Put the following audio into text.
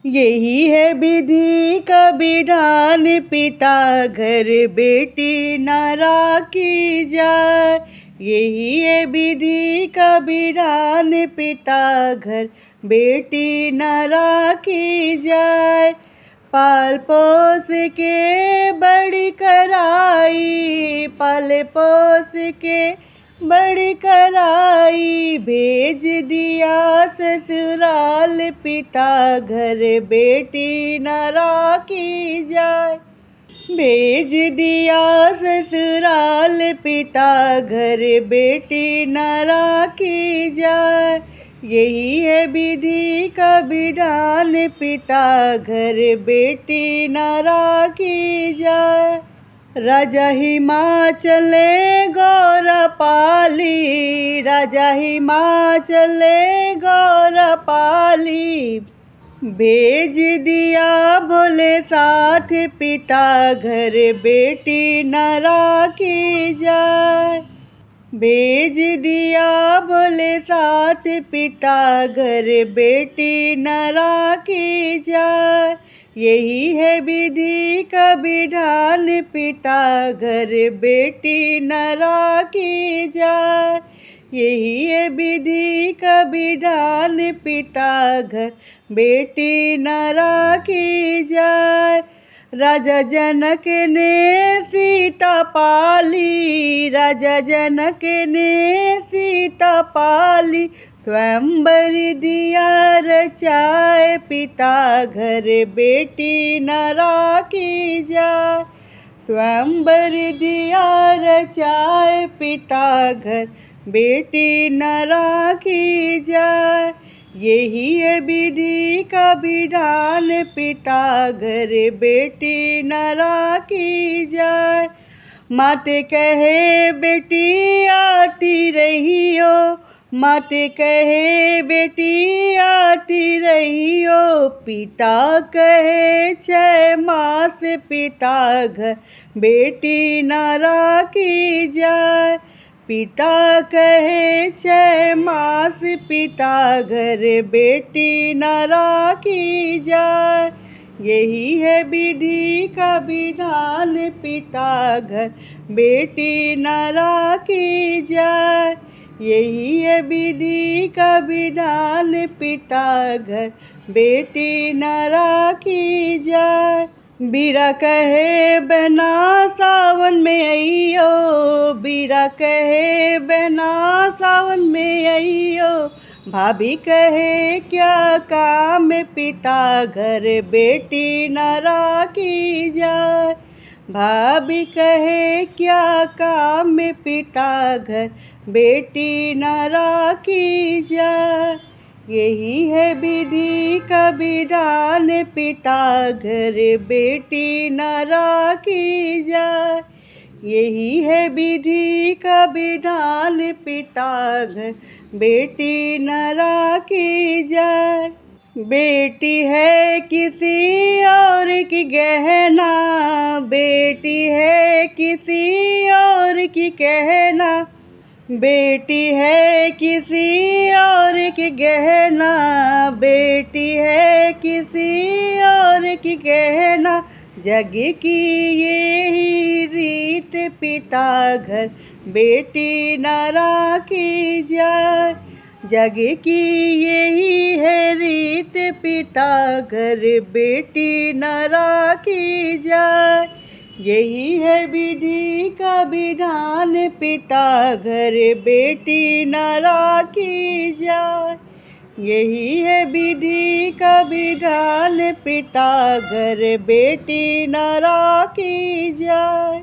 यही है विधि का विधान, पिता घर बेटी न राखी जाए। यही है विधि का विधान, पिता घर बेटी न राखी जाए। पाल पोस के बड़ी कराई, पाल पोस के बड़ी कराई, भेज दिया ससुराल, पिता घर बेटी न राखी जाए। भेज दिया ससुराल, पिता घर बेटी न राखी जाए। यही है विधि का विधान, पिता घर बेटी न राखी जाए। राजा हिमाचल गौरपाली, राजा हिमाचल गौरपाली, भेज दिया भोले साथ, पिता घर बेटी न राखी जाए। भेज दिया भोले साथ, पिता घर बेटी न राखी जाए। यही है विधि का विधान, पिता घर बेटी न राखी जाए। यही है विधि का विधान, पिता घर बेटी न राखी जाए। राजा जनक ने सीता पाली, राजा जनक ने सीता पाली, स्वयंवर दिया रचाए, पिता घर बेटी न राखी जाए। स्वयंवर दिया रचाए, पिता घर बेटी न राखी जाए। यही है विधि का विधान, पिता घर बेटी न राखी जाए। माते कहे बेटी आती रहियो, माते कहे बेटी आती रहियो, पिता कहे 6 मास, पिता घर बेटी न राखी जाए। पिता कहे 6 मास, पिता घर बेटी न राखी जाए। यही है विधि का विधान, पिता घर बेटी न राखी जाए। यही है विधि का विधान, पिता घर बेटी न राखी जाए। बीरा कहे बहना सावन में अइयो, बीरा कहे बहना सावन में अइयो, भाभी कहे क्या काम, पिता घर बेटी न राखी जाए। भाभी कहे क्या काम, पिता घर बेटी न राखी जाए। यही है विधि का विधान, पिता घर बेटी न राखी जाए। यही है विधि का विधान, पिता घर बेटी न राखी जाए। बेटी है किसी और की गहना, बेटी है किसी और की कहना, बेटी है किसी और की गहना, बेटी है किसी और की गहना, जग की यही रीत, पिता घर बेटी न राखी जाए। जग की यही है रीत, पिता घर बेटी न राखी जाए। यही है विधि का विधान, पिता घर बेटी न राखी जाए। यही है विधि का विधान, पिता घर बेटी न राखी जाए।